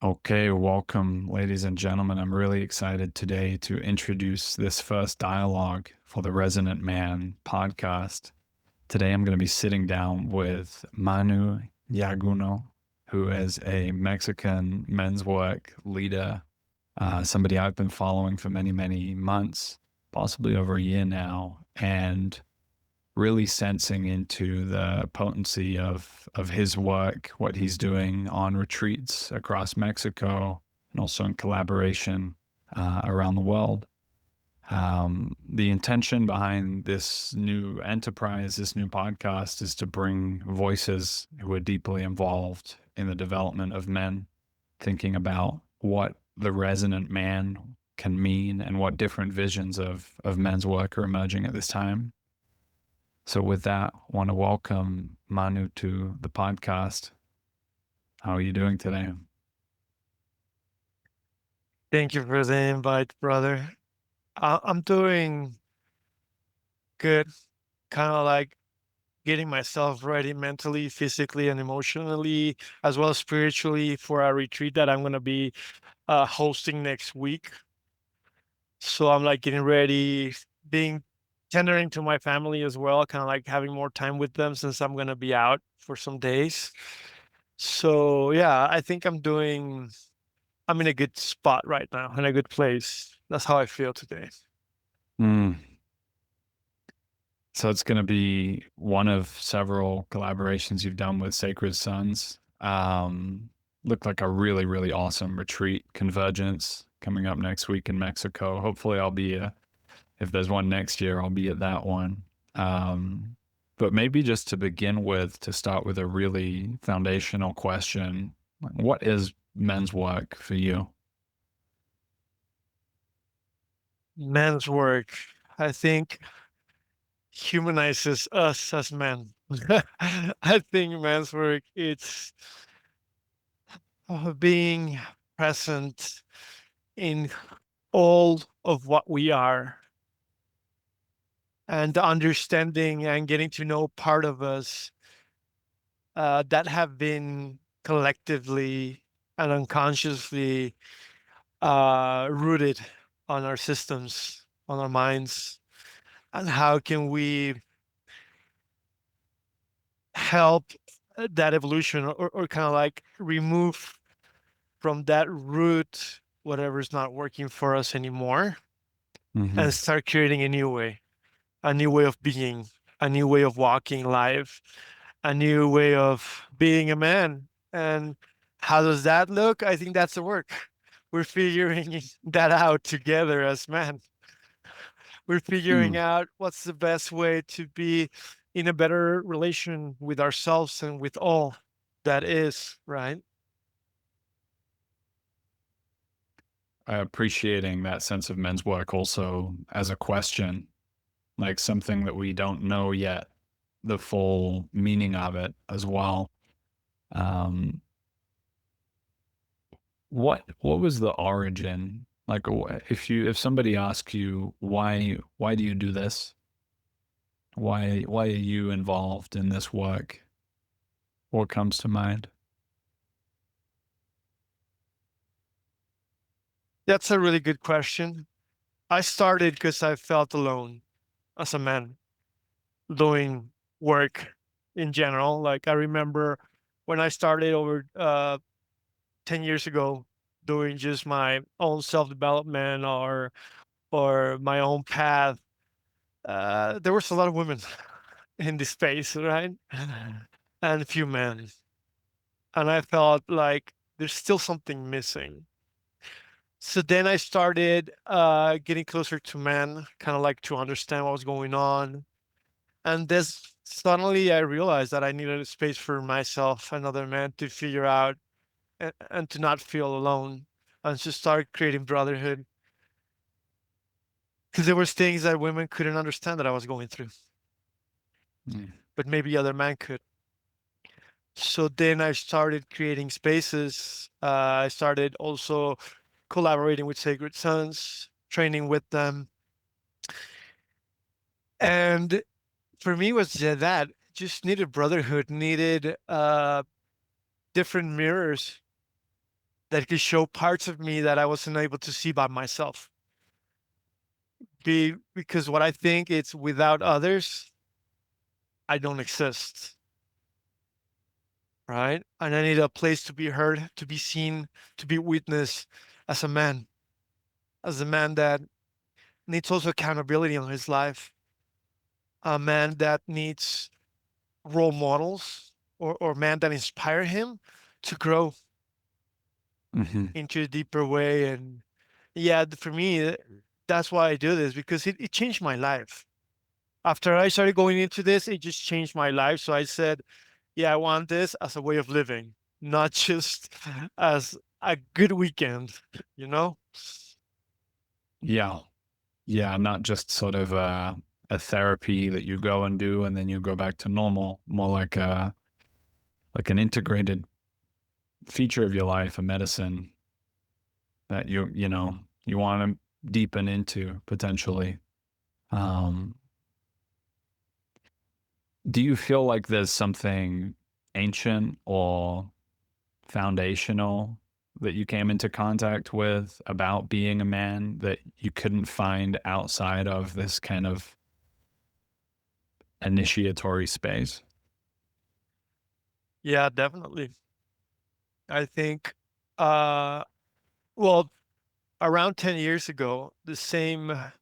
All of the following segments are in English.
Okay, welcome, ladies and gentlemen. I'm really excited today to introduce this first dialogue for the Resonant Man podcast. Today, I'm going to be sitting down with Manu Llaguno, who is a Mexican men's work leader, somebody I've been following for many, many months, possibly over a year now, and really sensing into the potency of his work, what he's doing on retreats across Mexico, and also in collaboration around the world. The intention behind this new enterprise, this new podcast, is to bring voices who are deeply involved in the development of men, thinking about what the resonant man can mean and what different visions of men's work are emerging at this time. So with that, I want to welcome Manu to the podcast. How are you doing today? Thank you for the invite, brother. I'm doing good, kind of like getting myself ready mentally, physically, and emotionally, as well as spiritually for a retreat that I'm going to be hosting next week. So I'm like getting ready, being tendering to my family as well, kind of like having more time with them since I'm going to be out for some days. So yeah, I think I'm in a good spot right now, in a good place. That's how I feel today. Mm. So it's going to be one of several collaborations you've done with Sacred Sons. Looked like a really, really awesome retreat, Convergence, coming up next week in Mexico. Hopefully, if there's one next year, I'll be at that one. But maybe just to begin with, to start with a really foundational question, what is men's work for you? Men's work, I think, humanizes us as men. I think men's work it's being present in all of what we are and understanding and getting to know part of us that have been collectively and unconsciously rooted on our systems, on our minds, and how can we help that evolution or kind of like remove from that root whatever's not working for us anymore Mm-hmm. and start creating a new way of being, a new way of walking life, a new way of being a man. And how does that look? I think that's the work. We're figuring that out together as men. We're figuring Mm. out what's the best way to be in a better relation with ourselves and with all that is, right? Appreciating that sense of men's work also as a question, like something that we don't know yet, the full meaning of it as well. Um, what was the origin? Like, if somebody asks you why do you do this? Why are you involved in this work? What comes to mind? That's a really good question. I started because I felt alone as a man doing work in general. Like I remember when I started over 10 years ago doing just my own self-development or my own path, there was a lot of women in this space, right? And a few men. And I felt like there's still something missing. So then I started getting closer to men, kind of like to understand what was going on. And this suddenly I realized that I needed a space for myself, another man to figure out and to not feel alone and to start creating brotherhood. Because there was things that women couldn't understand that I was going through, Mm. but maybe other men could. So then I started creating spaces. I started also collaborating with Sacred Sons, training with them. And for me was that just needed brotherhood, needed different mirrors that could show parts of me that I wasn't able to see by myself. Because what I think it's without others, I don't exist, right? And I need a place to be heard, to be seen, to be witnessed as a man that needs also accountability in his life, a man that needs role models or man that inspire him to grow Hmm. into a deeper way. And yeah, for me, that's why I do this because it changed my life. After I started going into this, it just changed my life. So I said, yeah, I want this as a way of living, not just as a good weekend, you know? Yeah. Yeah. Not just sort of a therapy that you go and do and then you go back to normal, more like an integrated feature of your life, a medicine that you want to deepen into potentially. Um, do you feel like there's something ancient or foundational that you came into contact with about being a man that you couldn't find outside of this kind of initiatory space? Yeah, definitely. I think, uh, well, around 10 years ago, the same, a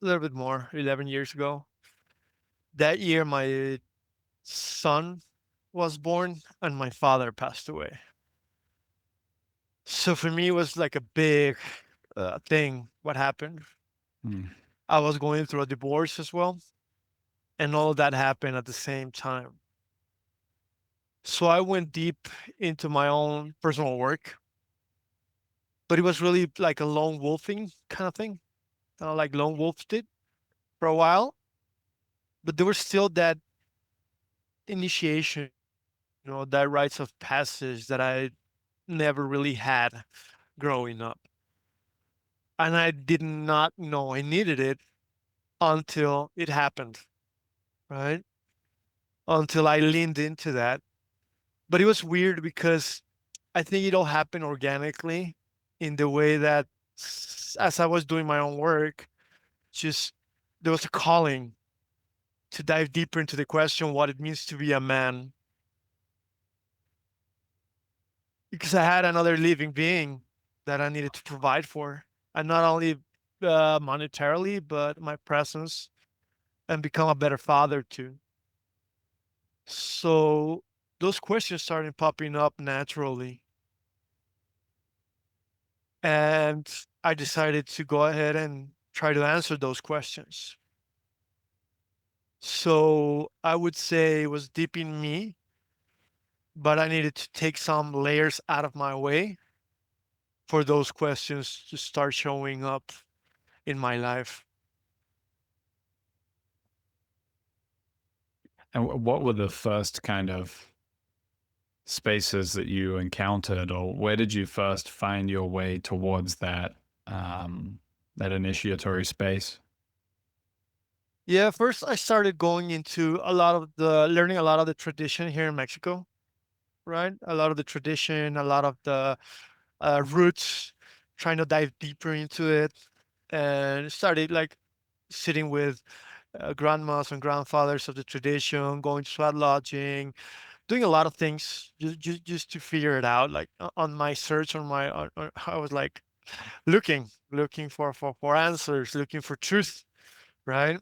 little bit more, 11 years ago, that year, my son was born and my father passed away. So for me, it was like a big thing. What happened? Mm. I was going through a divorce as well, and all of that happened at the same time. So I went deep into my own personal work, but it was really like a lone wolfing kind of thing, like lone wolf did for a while. But there was still that initiation, that rites of passage that I never really had growing up. And I did not know I needed it until it happened, right? Until I leaned into that. But it was weird because I think it all happened organically in the way that as I was doing my own work, just there was a calling to dive deeper into the question what it means to be a man. Because I had another living being that I needed to provide for, and not only monetarily, but my presence and become a better father too. So those questions started popping up naturally. And I decided to go ahead and try to answer those questions. So I would say it was deep in me, but I needed to take some layers out of my way for those questions to start showing up in my life. And what were the first kind of spaces that you encountered, or where did you first find your way towards that initiatory space? Yeah, first I started going into a lot of the learning a lot of the tradition here in Mexico, right? A lot of the tradition, a lot of the roots, trying to dive deeper into it, and started like sitting with grandmas and grandfathers of the tradition, going to swat lodging, doing a lot of things just to figure it out. Like on my search, I was like looking for answers, looking for truth, right?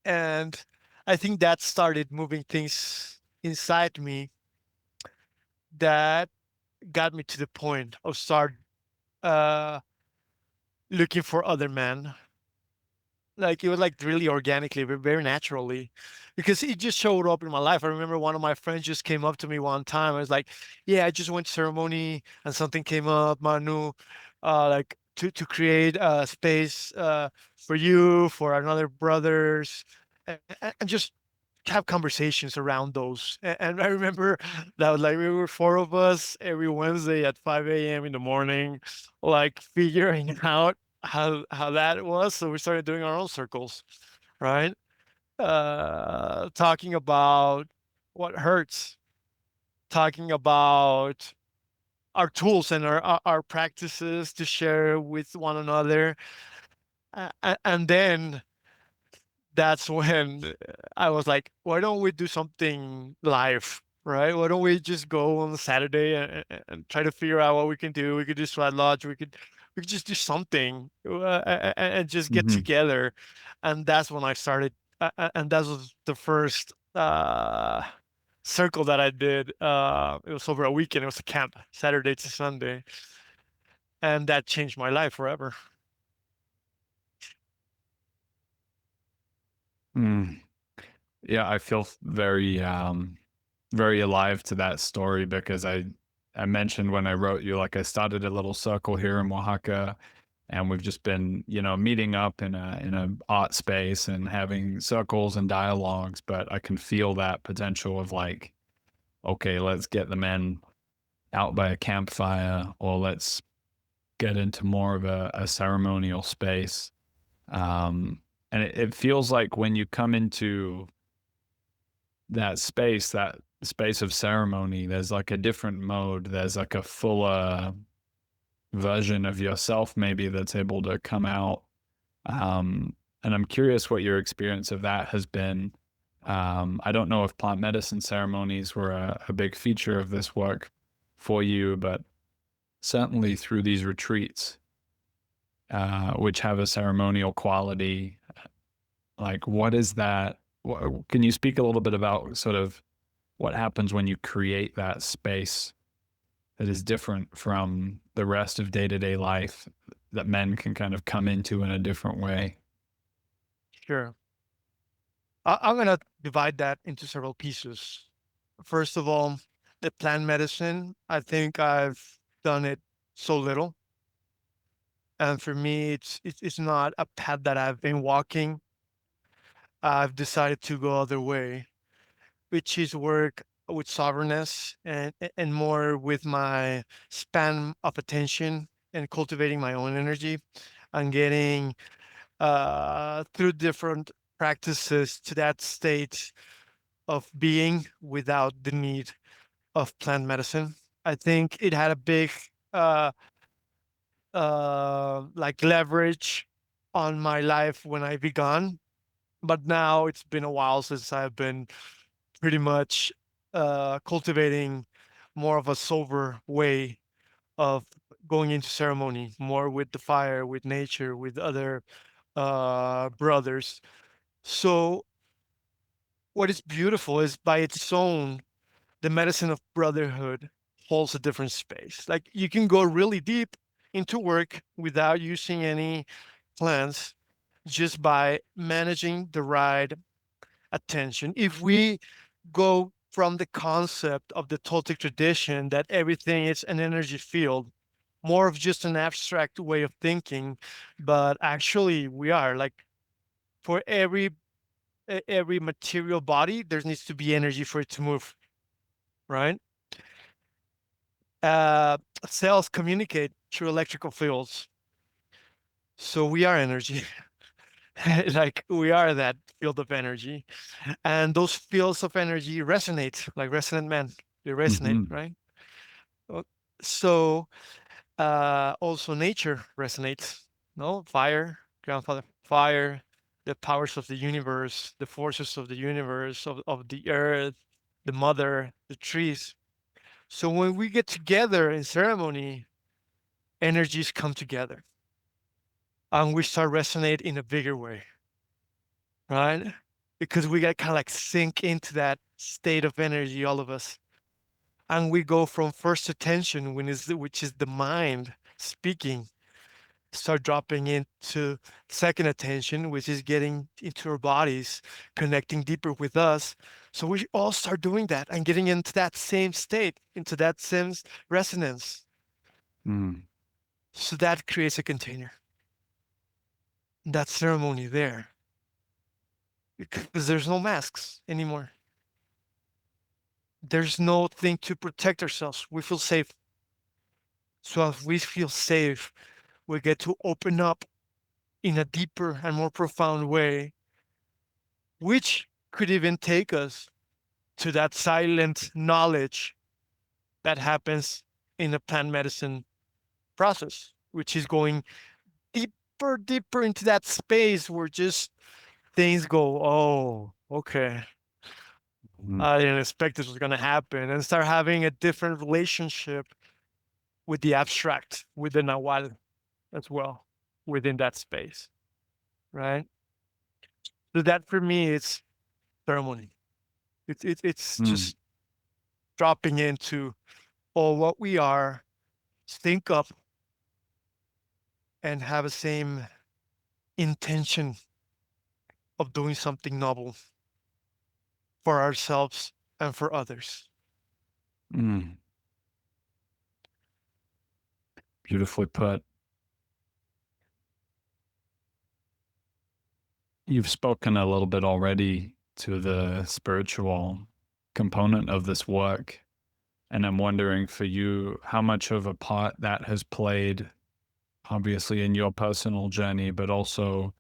And I think that started moving things inside me that got me to the point of start uh, looking for other men. Like it was like really organically, very naturally, because it just showed up in my life. I remember one of my friends just came up to me one time. I was like, "Yeah, I just went to ceremony and something came up, Manu, like to create a space for you, for another brothers, and just have conversations around those." And I remember that was like we were four of us every Wednesday at 5 a.m. in the morning, like figuring out how that was. So we started doing our own circles, right? Talking about what hurts, talking about our tools and our practices to share with one another. And then that's when I was like, why don't we do something live, right? Why don't we just go on Saturday and try to figure out what we can do? We could do Sweat Lodge. We could just do something and just get Hmm. together. And that's when I started. And that was the first circle that I did. It was over a weekend. It was a camp, Saturday to Sunday, and that changed my life forever. Mm. Yeah, I feel very very alive to that story because I mentioned when I wrote you, like I started a little circle here in Oaxaca, and we've just been, meeting up in a art space and having circles and dialogues, but I can feel that potential of like, okay, let's get the men out by a campfire, or let's get into more of a ceremonial space. And it feels like when you come into that space of ceremony, there's like a different mode. There's like a fuller version of yourself, maybe, that's able to come out. And I'm curious what your experience of that has been. I don't know if plant medicine ceremonies were a big feature of this work for you, but certainly through these retreats, which have a ceremonial quality, like what is that? Can you speak a little bit about sort of what happens when you create that space that is different from the rest of day-to-day life that men can kind of come into in a different way? Sure. I'm going to divide that into several pieces. First of all, the plant medicine, I think I've done it so little. And for me, it's not a path that I've been walking. I've decided to go other way, which is work with sovereignness and more with my span of attention and cultivating my own energy and getting through different practices to that state of being without the need of plant medicine. I think it had a big uh, like leverage on my life when I began, but now it's been a while since I've been pretty much cultivating more of a sober way of going into ceremony, more with the fire, with nature, with other brothers. So what is beautiful is by its own, the medicine of brotherhood holds a different space. Like you can go really deep into work without using any plants, just by managing the right attention. If we go from the concept of the Toltec tradition that everything is an energy field, more of just an abstract way of thinking, but actually we are like, for every material body, there needs to be energy for it to move, right? uh, Cells communicate through electrical fields. So we are energy. Like we are that field of energy. And those fields of energy resonate like resonant man. They resonate, Hmm. right? Uh, So also nature resonates. No, fire, grandfather, fire, the powers of the universe, the forces of the universe, of the earth, the mother, the trees. So when we get together in ceremony, energies come together and we start resonate in a bigger way, right? Because we got kind of like sink into that state of energy, all of us, and we go from first attention, which is the mind speaking, start dropping into second attention, which is getting into our bodies, connecting deeper with us. So we all start doing that and getting into that same state, into that same resonance. Mm. So that creates a container, that ceremony there, because there's no masks anymore. There's no thing to protect ourselves. We feel safe. So as we feel safe, we get to open up in a deeper and more profound way, which could even take us to that silent knowledge that happens in a plant medicine process, which is going deeper into that space where just things go, oh, okay, I didn't expect this was going to happen, and start having a different relationship with the abstract, with the Nahual as well within that space, right? So that for me, it's ceremony. It's Mm. just dropping into all what we are, sync up, and have the same intention of doing something novel for ourselves and for others. Mm. Beautifully put. You've spoken a little bit already to the spiritual component of this work. And I'm wondering for you, how much of a part that has played, obviously, in your personal journey, but also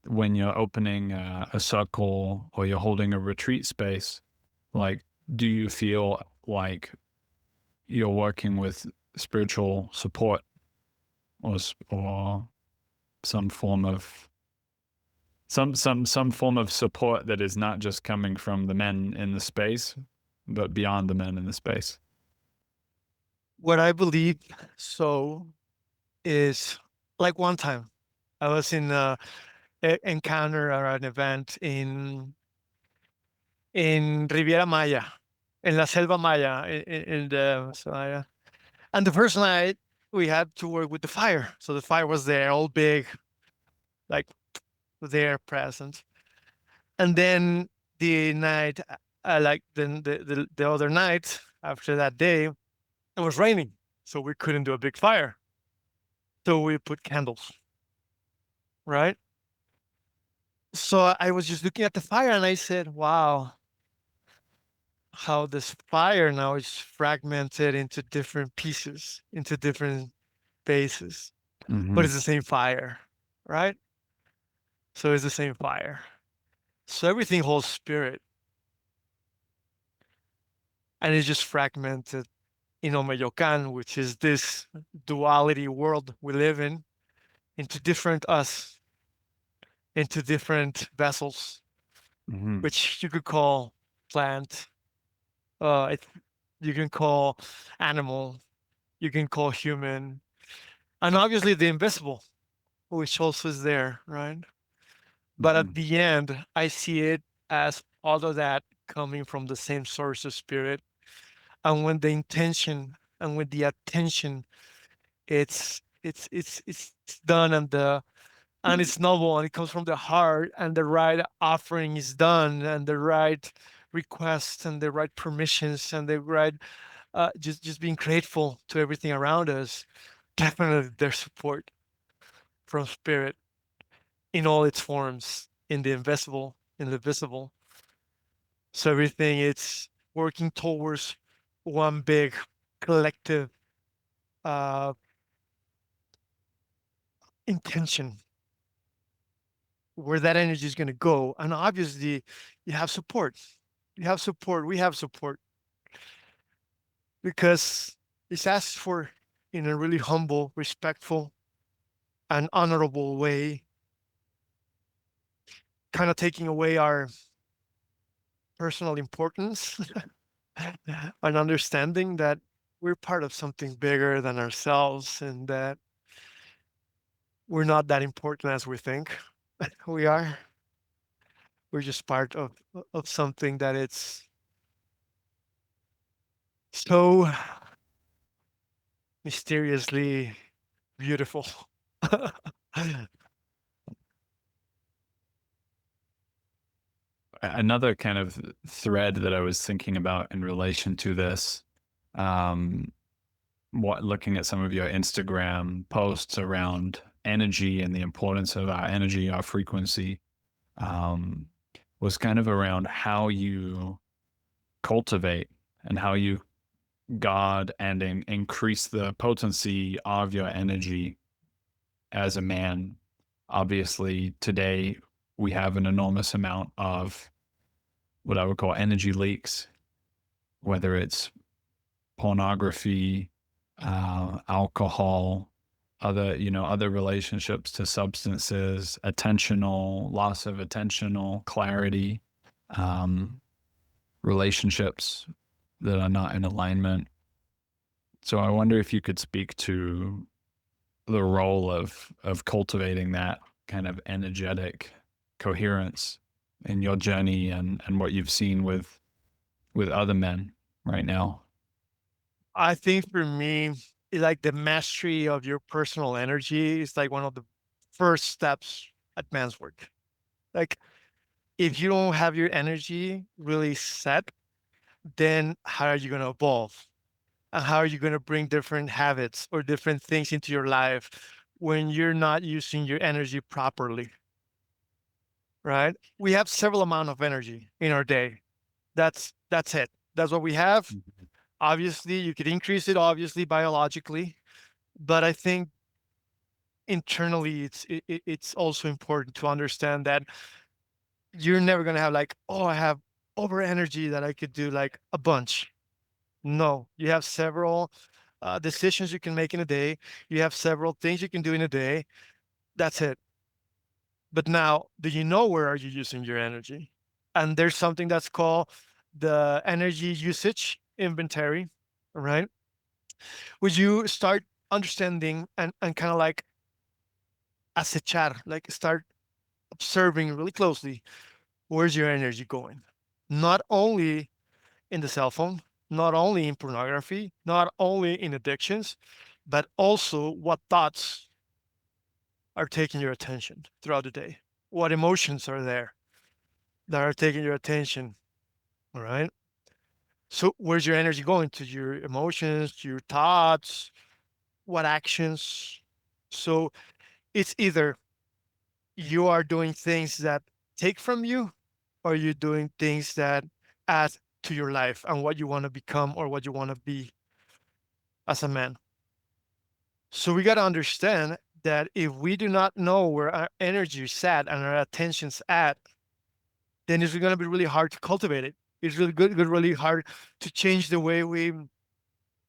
when you're opening a circle or you're holding a retreat space. Like, do you feel like you're working with spiritual support or some form of some form of support that is not just coming from the men in the space, but beyond the men in the space? What I believe so is, like, one time I was in a encounter or an event in Riviera Maya, in La Selva Maya, in the Maya. And the first night we had to work with the fire. So the fire was there, all big, like there present. And then the night, like the other night after that day, it was raining. So we couldn't do a big fire. So we put candles, right? So I was just looking at the fire and I said, wow, how this fire now is fragmented into different pieces, into different bases, but Mm-hmm. it's the same fire, right? So it's the same fire. So everything holds spirit and it's just fragmented in Omeyocan, which is this duality world we live in, into different us, into different vessels, Mm-hmm. which you could call plant, it, you can call animal, you can call human, and obviously the invisible, which also is there, right? But Mm-hmm. at the end, I see it as all of that coming from the same source of spirit. And when the intention and with the attention, it's done, and it's noble and it comes from the heart, and the right offering is done, and the right requests and the right permissions and the right just being grateful to everything around us. Definitely there's support from spirit in all its forms, in the invisible, in the visible. So everything it's working towards one big collective uh, intention where that energy is going to go. And obviously, you have support. You have support. We have support because it's asked for in a really humble, respectful, and honorable way, kind of taking away our personal importance and understanding that we're part of something bigger than ourselves and that we're not that important as we think we are. We're just part of something that it's so mysteriously beautiful. Another kind of thread that I was thinking about in relation to this, um, looking at some of your Instagram posts around energy and the importance of our energy, our frequency, um, was kind of around how you cultivate and how you guard and increase the potency of your energy as a man. Obviously, today we have an enormous amount of what I would call energy leaks, whether it's pornography, alcohol, other relationships to substances, loss of attentional clarity, um, relationships that are not in alignment. So I wonder if you could speak to the role of cultivating that kind of energetic coherence in your journey and what you've seen with other men right now. I think for me, like the mastery of your personal energy is like one of the first steps at man's work. Like if you don't have your energy really set, then how are you going to evolve? And how are you going to bring different habits or different things into your life when you're not using your energy properly? Right? We have several amount of energy in our day. That's it. That's what we have. Mhm. Obviously, you could increase it obviously biologically, but I think internally it's also important to understand that you're never going to have like, oh, I have over energy that I could do like a bunch. No, you have several decisions you can make in a day. You have several things you can do in a day. That's it. But now, do you know where are you using your energy? And there's something that's called the energy usage inventory, right? Would you start understanding and kind of like acechar, like start observing really closely where's your energy going? Not only in the cell phone, not only in pornography, not only in addictions, but also what thoughts are taking your attention throughout the day. What emotions are there that are taking your attention? All right. So, where's your energy going to your emotions, to your thoughts, what actions? So, it's either you are doing things that take from you, or you're doing things that add to your life and what you want to become or what you want to be as a man. So we got to understand that if we do not know where our energy is at and our attention's at, then it's going to be really hard to cultivate it. It's really hard to change the way we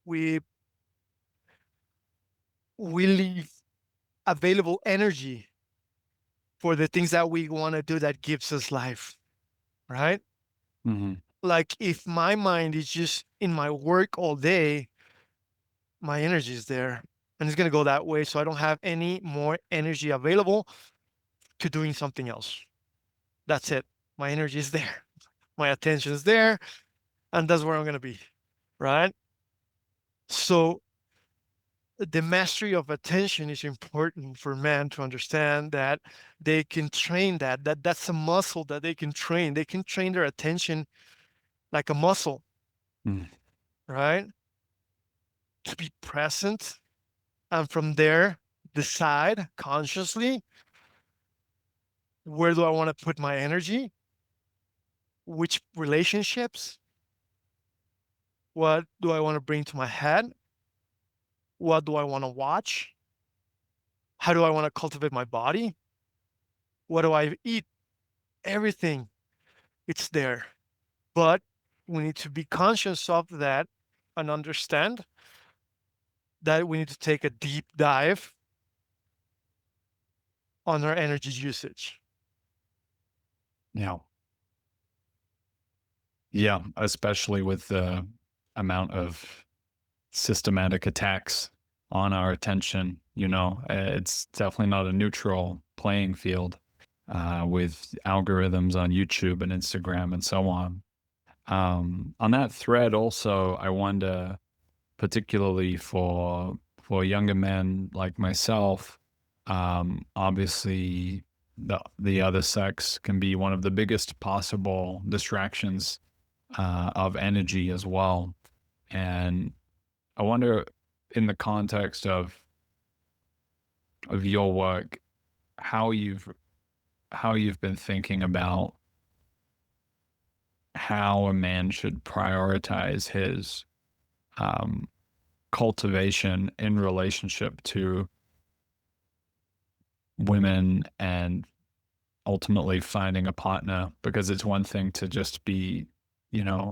we leave available energy for the things that we want to do that gives us life, right? Mhm. Like if my mind is just in my work all day, my energy is there and it's going to go that way. So I don't have any more energy available to doing something else. That's it. My energy is there. My attention is there. And that's where I'm going to be. Right. So the mastery of attention is important for men to understand that they can train that's a muscle that they can train. They can train their attention like a muscle, Mm. right? To be present and from there decide consciously where do I want to put my energy, which relationships, what do I want to bring to my head, what do I want to watch, how do I want to cultivate my body, what do I eat, everything, it's there. But we need to be conscious of that and understand that we need to take a deep dive on our energy usage. Yeah. Yeah, especially with the amount of systematic attacks on our attention, it's definitely not a neutral playing field with algorithms on YouTube and Instagram and so on. On that thread, also, I wonder, particularly for younger men like myself, obviously the other sex can be one of the biggest possible distractions of energy as well. And I wonder, in the context of your work, how you've been thinking about how a man should prioritize his um, cultivation in relationship to women and ultimately finding a partner, because it's one thing to just be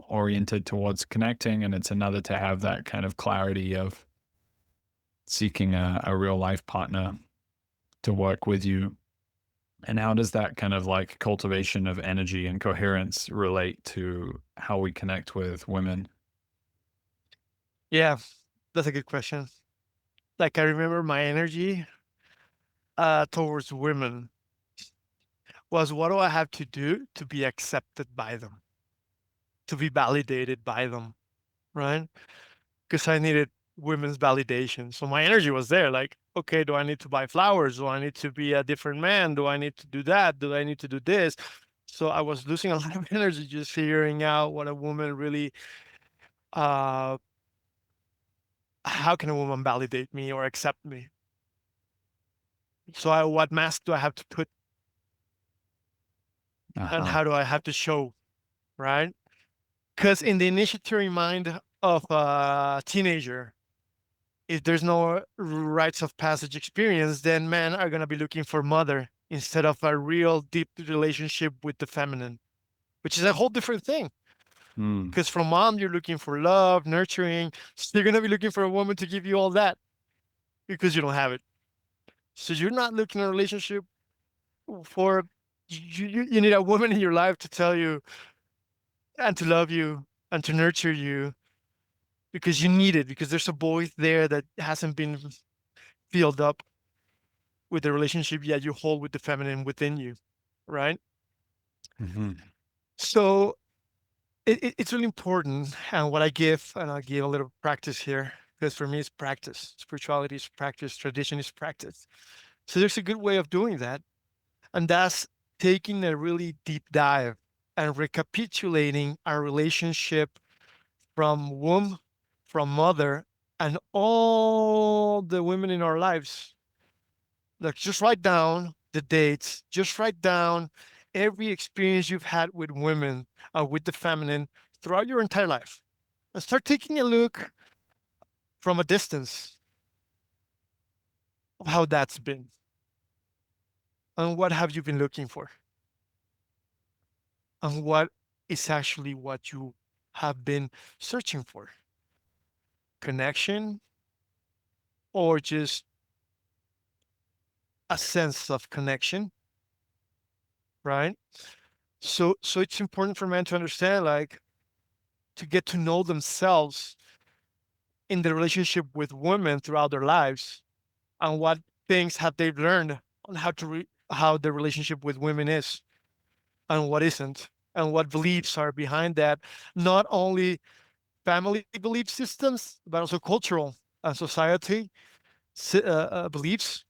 oriented towards connecting, and it's another to have that kind of clarity of seeking a real life partner to work with you. And how does that kind of like cultivation of energy and coherence relate to how we connect with women? Yeah, that's a good question. Like I remember my energy towards women was, what do I have to do to be accepted by them, to be validated by them, right? Because I needed women's validation. So my energy was there. Like, okay, do I need to buy flowers? Do I need to be a different man? Do I need to do that? Do I need to do this? So I was losing a lot of energy just figuring out what a woman really, uh, how can a woman validate me or accept me? So what mask do I have to put, and Uh-huh. how do I have to show, right? Because in the initiatory mind of a teenager, if there's no rites of passage experience, then men are going to be looking for mother instead of a real deep relationship with the feminine, which is a whole different thing. Mm. Because from mom, you're looking for love, nurturing. So you're going to be looking for a woman to give you all that because you don't have it. So you're not looking at a relationship for, you need a woman in your life to tell you and to love you and to nurture you because you need it, because there's a void there that hasn't been filled up with the relationship yet you hold with the feminine within you, right? Hmm. So it's really important. And what I give, and I'll give a little practice here, because for me it's practice. Spirituality is practice, tradition is practice. So there's a good way of doing that. And that's taking a really deep dive and recapitulating our relationship from womb, from mother, and all the women in our lives. Like, just write down the dates, just write down every experience you've had with women, with the feminine throughout your entire life. And start taking a look from a distance of how that's been. And what have you been looking for? And what is actually what you have been searching for? Connection, or just a sense of connection, right? So it's important for men to understand, like, to get to know themselves in the relationship with women throughout their lives, and what things have they learned on how the relationship with women is and what isn't, and what beliefs are behind that. Not only family belief systems, but also cultural and society beliefs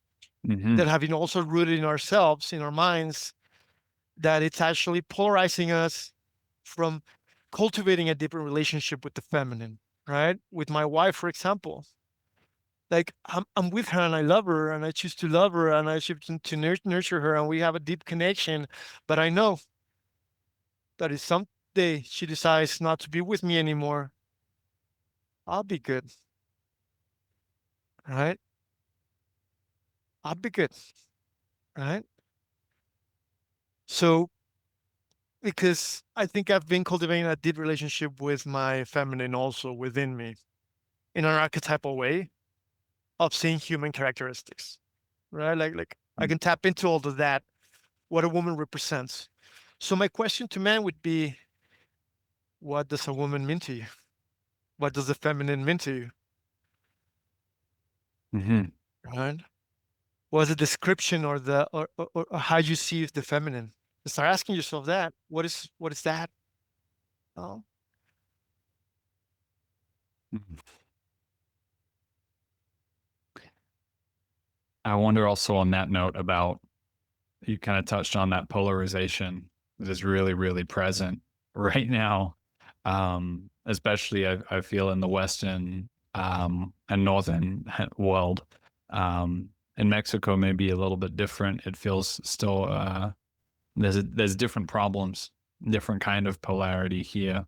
Hmm. that have been also rooted in ourselves, in our minds, that it's actually polarizing us from cultivating a deeper relationship with the feminine, right? With my wife, for example, like, I'm with her and I love her and I choose to love her and I choose to nurture her and we have a deep connection. But I know that if someday she decides not to be with me anymore, I'll be good, right? I'll be good, right? So, because I think I've been cultivating a deep relationship with my feminine also within me in an archetypal way of seeing human characteristics, right? Like I can tap into all of that, what a woman represents. So my question to men would be, what does a woman mean to you? What does the feminine mean to you? Hmm. Right? What's the description or or how you see the feminine? Start asking yourself that. What is that? Oh, I wonder also on that note about, you kind of touched on that polarization that is really, really present right now. Especially I feel in the Western and Northern world. In Mexico, maybe a little bit different. It feels still, there's different problems, different kind of polarity here.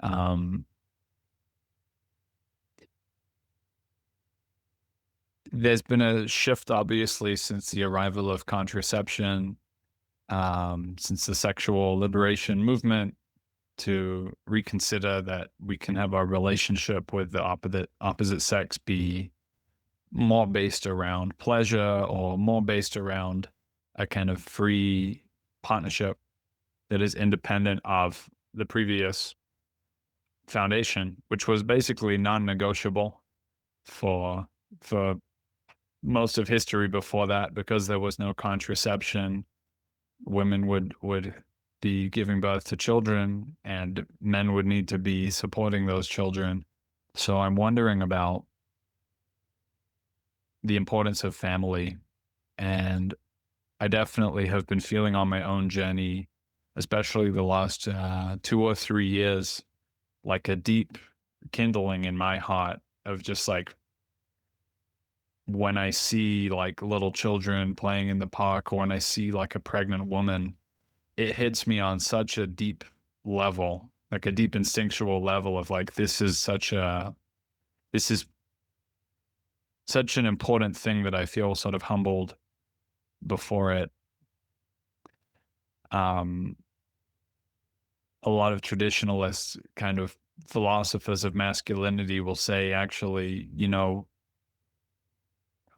Um, there's been a shift, obviously, since the arrival of contraception, since the sexual liberation movement, to reconsider that we can have our relationship with the opposite sex be more based around pleasure or more based around a kind of free partnership that is independent of the previous foundation, which was basically non-negotiable for for most of history before that, because there was no contraception. Women would be giving birth to children, and men would need to be supporting those children. So I'm wondering about the importance of family, and I definitely have been feeling on my own journey, especially the last 2 or 3 years, like a deep kindling in my heart of just like when I see like little children playing in the park, or when I see like a pregnant woman, it hits me on such a deep level, like a deep instinctual level of like, this is such an important thing that I feel sort of humbled before it. Um, a lot of traditionalists, kind of philosophers of masculinity, will say, actually,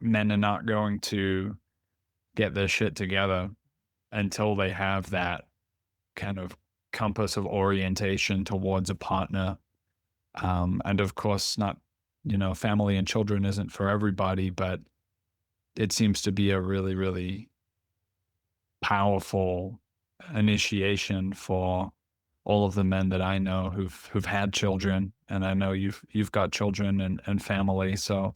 men are not going to get their shit together until they have that kind of compass of orientation towards a partner. And of course, not, family and children isn't for everybody, but it seems to be a really, really powerful initiation for all of the men that I know who've had children, and I know you've got children and family. So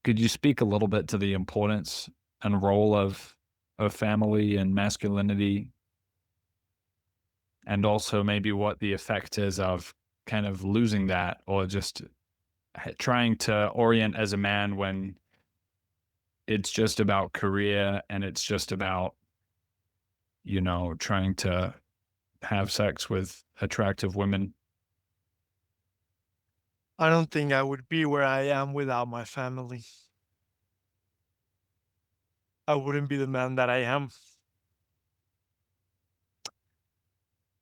could you speak a little bit to the importance and role of family and masculinity, and also maybe what the effect is of kind of losing that, or just trying to orient as a man when it's just about career and it's just about, trying to have sex with attractive women? I don't think I would be where I am without my family. I wouldn't be the man that I am.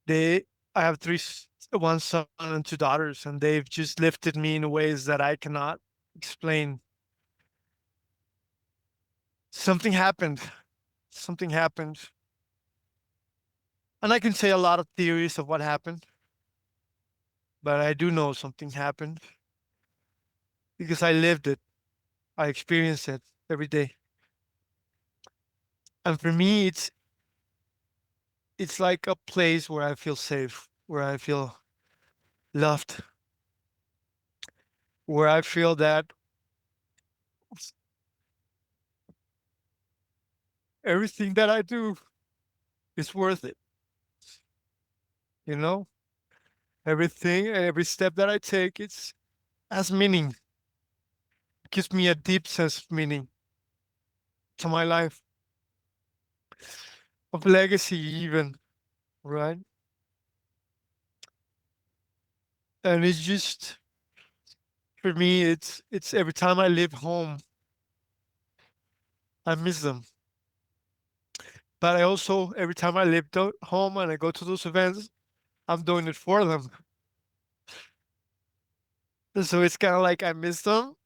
They, I have one son and two daughters, and they've just lifted me in ways that I cannot explain. Something happened. Something happened. And I can say a lot of theories of what happened, but I do know something happened because I lived it. I experienced it every day. And for me, it's like a place where I feel safe, where I feel loved, where I feel that everything that I do is worth it. You know, everything, every step that I take, it's has meaning. It gives me a deep sense of meaning to my life, of legacy, even, right? And it's just, for me, it's every time I leave home, I miss them. But I also, every time I leave home and I go to those events, I'm doing it for them. And so it's kind of like I miss them,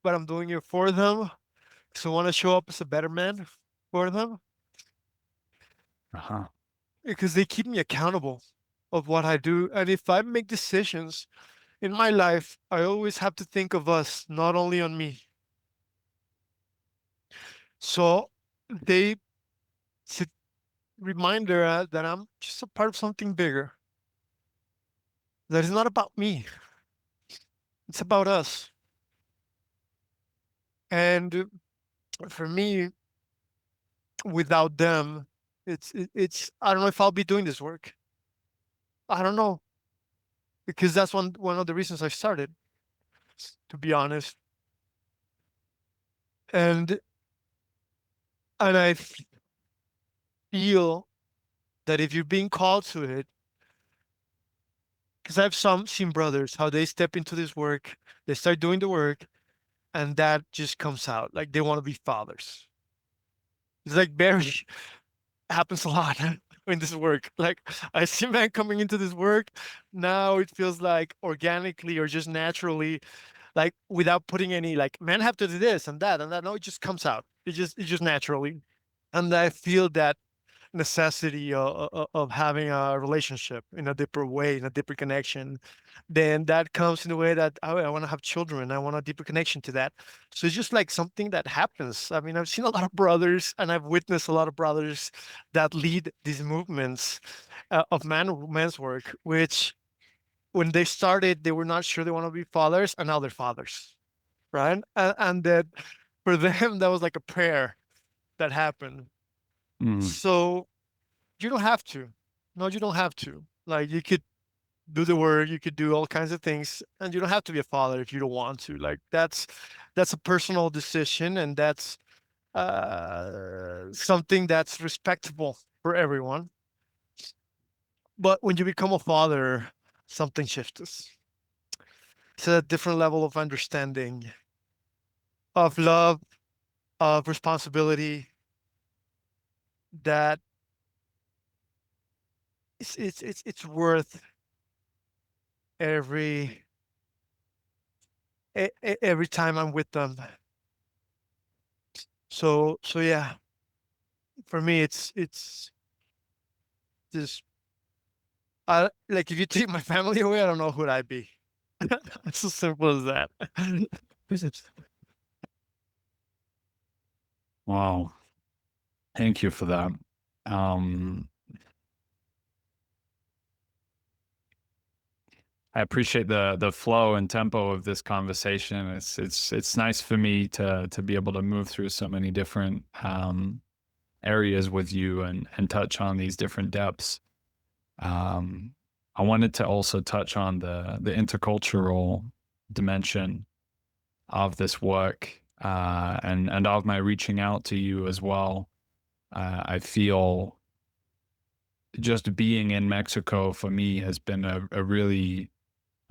but I'm doing it for them. So I want to show up as a better man for them Uh-huh. because they keep me accountable of what I do. And if I make decisions in my life, I always have to think of us, not only on me. So they, it's a reminder that I'm just a part of something bigger. That is not about me. It's about us. And for me, without them, it's I don't know if I'll be doing this work. I don't know, because that's one of the reasons I started, to be honest. And I feel that if you're being called to it, because I've seen brothers how they step into this work, they start doing the work, and that just comes out like they want to be fathers. It's like very happens a lot. in this work. Like I see men coming into this work now, it feels like organically or just naturally, like without putting any like men have to do this and that and that. No, it just comes out. It just naturally, and I feel that necessity of having a relationship in a deeper way, in a deeper connection, then that comes in the way that I want to have children. I want a deeper connection to that. So it's just like something that happens. I mean, I've seen a lot of brothers and I've witnessed a lot of brothers that lead these movements of men's work, which when they started, they were not sure they want to be fathers, and now they're fathers, right? And that for them, that was like a prayer that happened. Mm. So you don't have to. No, you don't have to. Like you could do the work, you could do all kinds of things, and you don't have to be a father if you don't want to. Like that's a personal decision, and that's something that's respectable for everyone. But when you become a father, something shifts. It's a different level of understanding, of love, of responsibility that it's worth every every time I'm with them. So yeah, for me it's just I like if you take my family away, I don't know who'd I be. It's as simple as that. Wow. Thank you for that. Um, I appreciate the flow and tempo of this conversation. It's nice for me to be able to move through so many different areas with you and touch on these different depths. Um, I wanted to also touch on the intercultural dimension of this work and of my reaching out to you as well. I feel just being in Mexico for me has been a really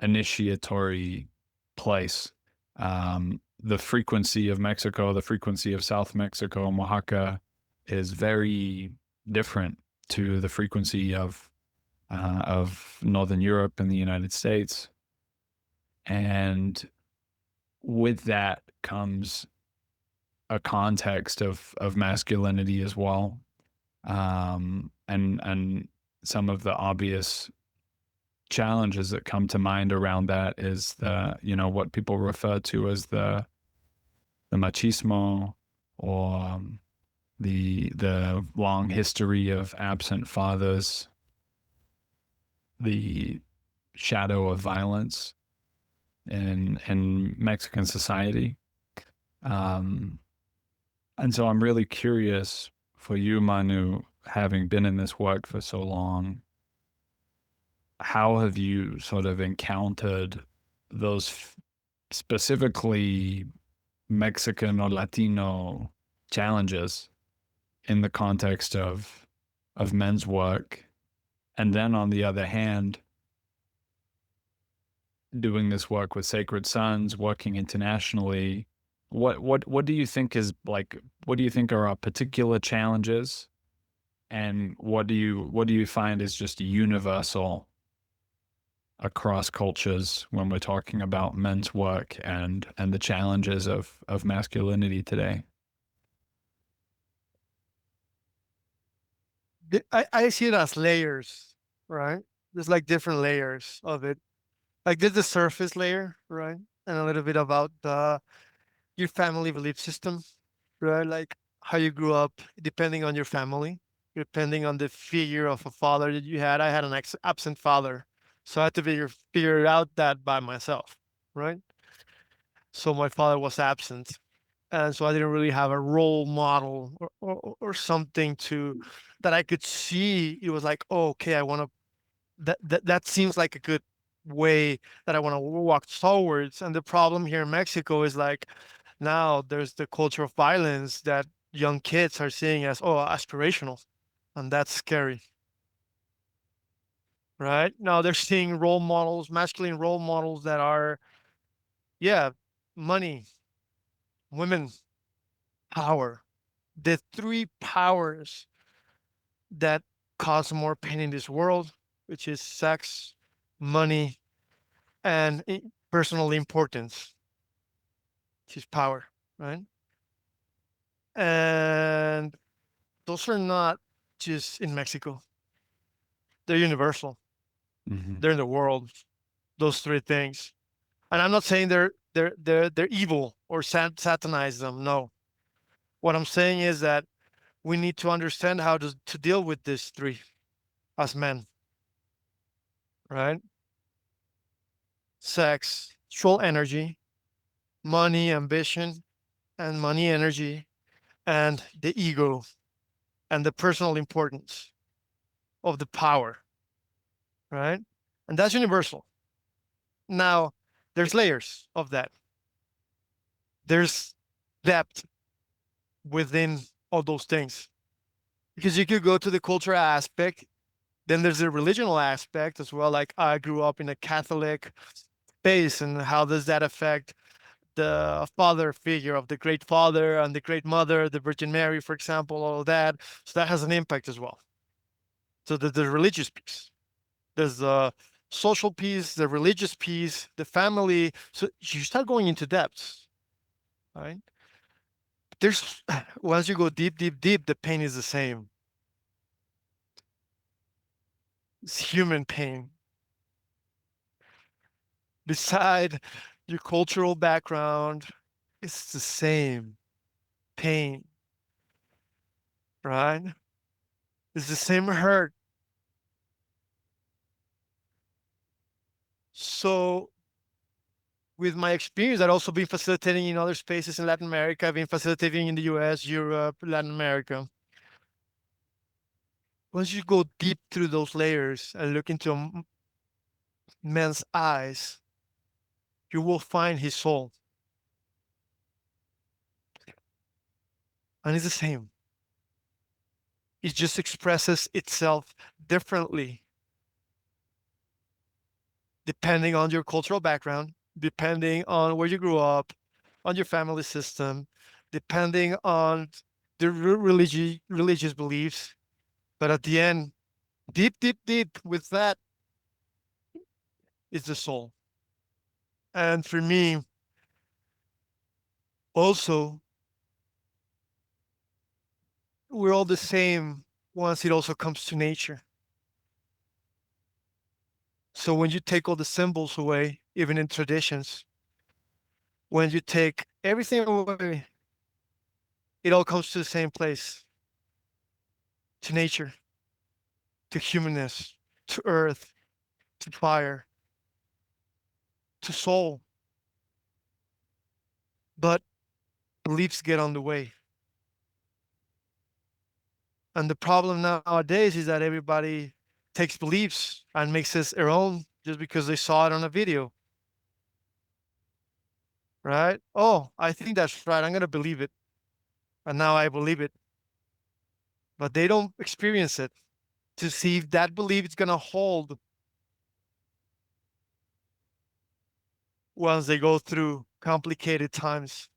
initiatory place. The frequency of Mexico, the frequency of South Mexico and Oaxaca is very different to the frequency of Northern Europe and the United States. And with that comes a context of masculinity as well. And some of the obvious challenges that come to mind around that is what people refer to as the machismo, or the long history of absent fathers, the shadow of violence in Mexican society. Um, and so I'm really curious for you, Manu, having been in this work for so long, how have you sort of encountered those specifically Mexican or Latino challenges in the context of men's work? And then on the other hand, doing this work with Sacred Sons, working internationally, what do you think is like, what do you think are our particular challenges, and what do you find is just universal across cultures when we're talking about men's work and the challenges of masculinity today? I see it as layers, right? There's like different layers of it. Like there's the surface layer, right? And a little bit about your family belief system, right? Like how you grew up, depending on your family, depending on the figure of a father that you had. I had an absent father, so I had to figure out that by myself, right? So my father was absent, and so I didn't really have a role model or something to that I could see. It was like, oh, okay, I want to that seems like a good way that I want to walk towards. And the problem here in Mexico is like now there's the culture of violence that young kids are seeing as aspirational, and that's scary. Right now they're seeing role models, masculine role models that are, yeah, money, women, power, the three powers that cause more pain in this world, which is sex, money, and personal importance, which is power, right? And those are not just in Mexico. They're universal. Mm-hmm. They're in the world. Those three things. And I'm not saying they're evil or satanize them. No. What I'm saying is that we need to understand how to deal with these three as men, right? Sex, sexual energy, money, ambition, and money energy, and the ego and the personal importance of the power, right? And that's universal. Now, there's layers of that. There's depth within all those things. Because you could go to the cultural aspect, then there's the religional aspect as well. Like I grew up in a Catholic space, and how does that affect the father figure of the great father and the great mother, the Virgin Mary, for example, all of that. So that has an impact as well. So the religious piece, there's the social piece, the religious piece, the family. So you start going into depths, right? There's once you go deep, deep, deep, the pain is the same. It's human pain. Beside your cultural background, it's the same pain, right? It's the same hurt. So, with my experience, I've also been facilitating in other spaces in Latin America. I've been facilitating in the US, Europe, Latin America. Once you go deep through those layers and look into a man's eyes, you will find his soul. And it's the same. It just expresses itself differently depending on your cultural background, depending on where you grew up, on your family system, depending on the religious beliefs. But at the end, deep, deep, deep with that is the soul. And for me, also, we're all the same once it also comes to nature. So when you take all the symbols away, even in traditions, when you take everything away, it all comes to the same place, to nature, to humanness, to earth, to fire, to soul. But beliefs get on the way. And the problem nowadays is that everybody takes beliefs and makes it their own just because they saw it on a video, right? Oh, I think that's right. I'm going to believe it. And now I believe it. But they don't experience it to see if that belief is going to hold once they go through complicated times.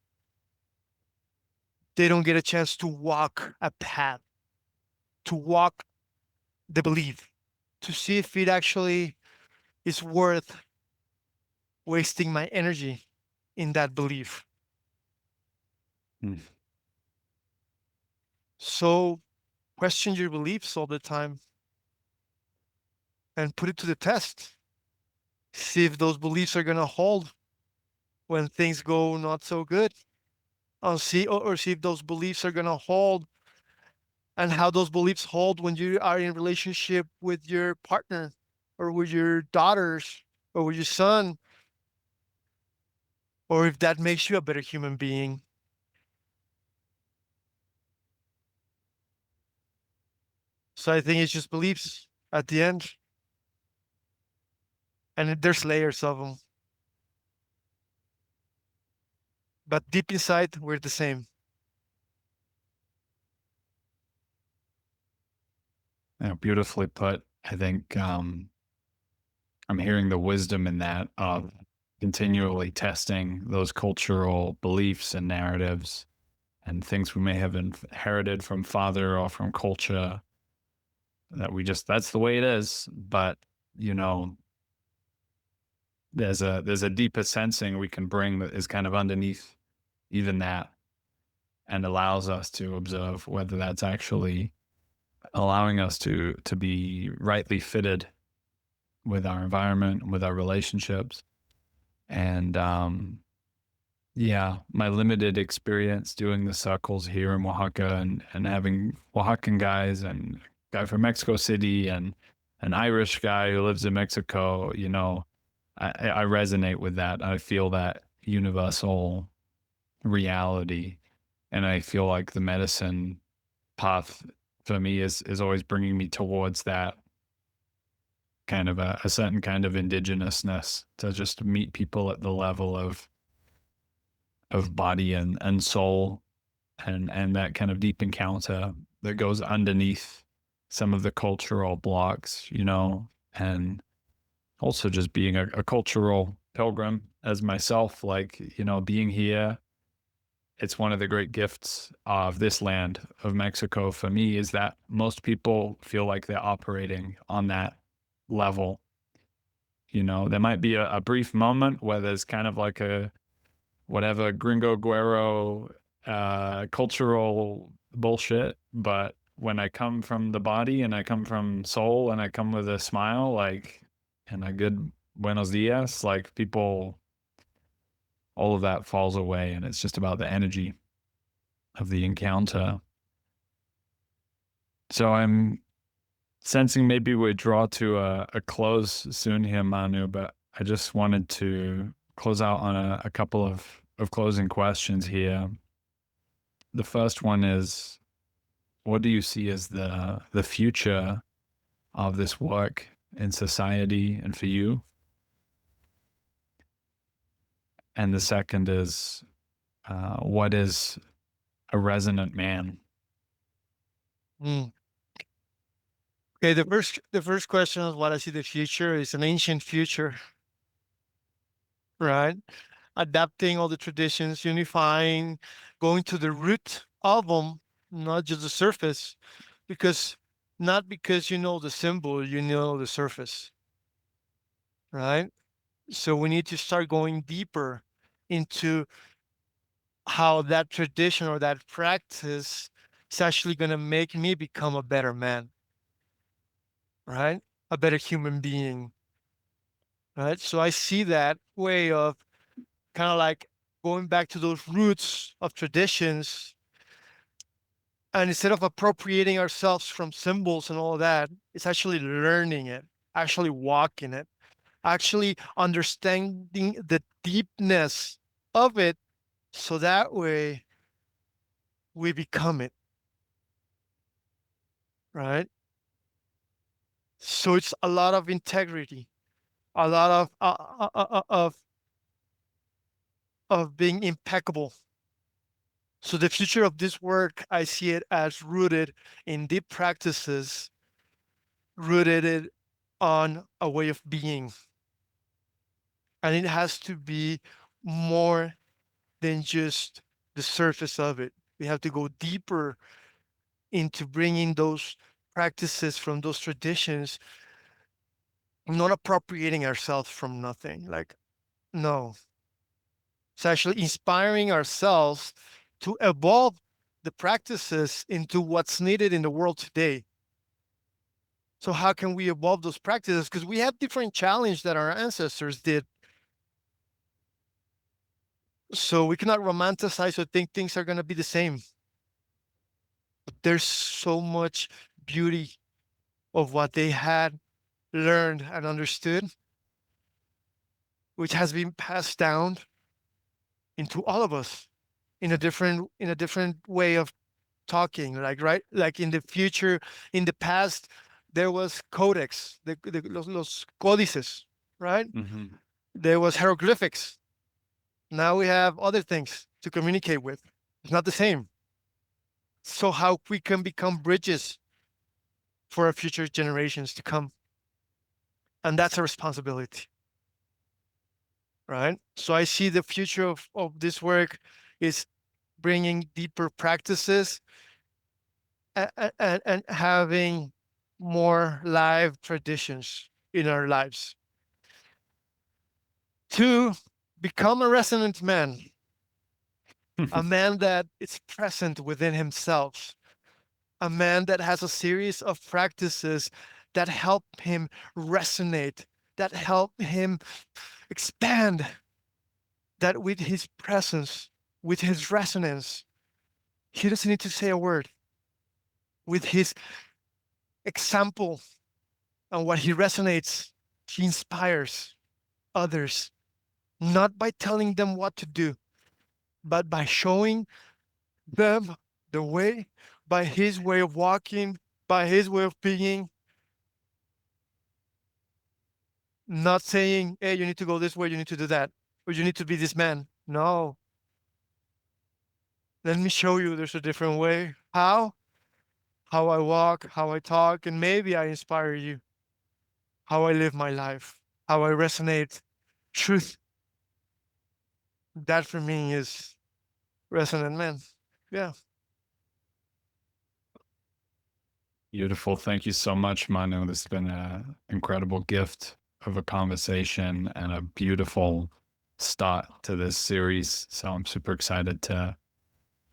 They don't get a chance to walk a path, to walk the belief, to see if it actually is worth wasting my energy in that belief. Mm. So question your beliefs all the time and put it to the test. See if those beliefs are going to hold when things go not so good. Or see if those beliefs are going to hold, and how those beliefs hold when you are in relationship with your partner or with your daughters or with your son, or if that makes you a better human being. So I think it's just beliefs at the end, and there's layers of them. But deep inside, we're the same. Yeah, beautifully put. I think I'm hearing the wisdom in that of continually testing those cultural beliefs and narratives and things we may have inherited from father or from culture, that that's the way it is. But, you know, there's a deeper sensing we can bring that is kind of underneath even that, and allows us to observe whether that's actually allowing us to be rightly fitted with our environment, with our relationships. And yeah, my limited experience doing the circles here in Oaxaca, and having Oaxacan guys and a guy from Mexico City and an Irish guy who lives in Mexico, you know, I resonate with that. I feel that universal reality. And I feel like the medicine path for me is always bringing me towards that kind of a certain kind of indigenousness, to just meet people at the level of body and soul, and that kind of deep encounter that goes underneath some of the cultural blocks, you know, and also just being a cultural pilgrim as myself, like, you know, being here. It's one of the great gifts of this land of Mexico for me, is that most people feel like they're operating on that level. You know, there might be a brief moment where there's kind of like a whatever gringo guero cultural bullshit, but when I come from the body and I come from soul and I come with a smile, like, and a good buenos dias, like, people, all of that falls away, and it's just about the energy of the encounter. So I'm sensing maybe we draw to a close soon here, Manu, but I just wanted to close out on a couple of closing questions here. The first one is, what do you see as the future of this work in society and for you? And the second is, what is a resonant man? Mm. Okay, the first question is what I see the future is an ancient future, right? Adapting all the traditions, unifying, going to the root of them, not just the surface, because not because you know the symbol, you know the surface, right? So we need to start going deeper into how that tradition or that practice is actually going to make me become a better man, right? A better human being, right? So I see that way of kind of like going back to those roots of traditions. And instead of appropriating ourselves from symbols and all that, it's actually learning it, actually walking it, actually understanding the deepness of it. So that way we become it, right? So it's a lot of integrity, a lot of being impeccable. So the future of this work, I see it as rooted in deep practices, rooted on a way of being. And it has to be more than just the surface of it. We have to go deeper into bringing those practices from those traditions, not appropriating ourselves from nothing. Like, no, it's actually inspiring ourselves to evolve the practices into what's needed in the world today. So how can we evolve those practices? Because we have different challenges that our ancestors did. So we cannot romanticize or think things are going to be the same. But there's so much beauty of what they had learned and understood, which has been passed down into all of us in a different way of talking. Like, right, like in the future, in the past, there was codex, los códices, right? Mm-hmm. There was hieroglyphics. Now we have other things to communicate with. It's not the same. So how we can become bridges for our future generations to come, and that's a responsibility, right? So I see the future of this work is bringing deeper practices, and having more live traditions in our lives. To become a resonant man, a man that is present within himself, a man that has a series of practices that help him resonate, that help him expand, that with his presence, with his resonance, he doesn't need to say a word. With his example and what he resonates, he inspires others, not by telling them what to do, but by showing them the way, by his way of walking, by his way of being, not saying, hey, you need to go this way, you need to do that, or you need to be this man. No. Let me show you there's a different way. How? How I walk, how I talk, and maybe I inspire you. How I live my life, how I resonate truth. That for me is resonant man. Yeah. Beautiful. Thank you so much, Manu. This has been an incredible gift of a conversation and a beautiful start to this series. So I'm super excited to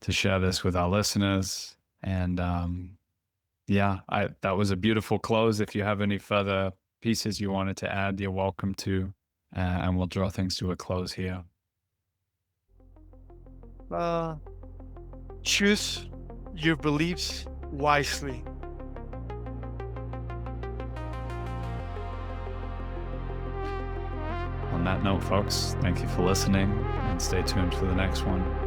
share this with our listeners. And that was a beautiful close. If you have any further pieces you wanted to add, you're welcome to. And we'll draw things to a close here. Choose your beliefs wisely. On that note, folks, thank you for listening and stay tuned for the next one.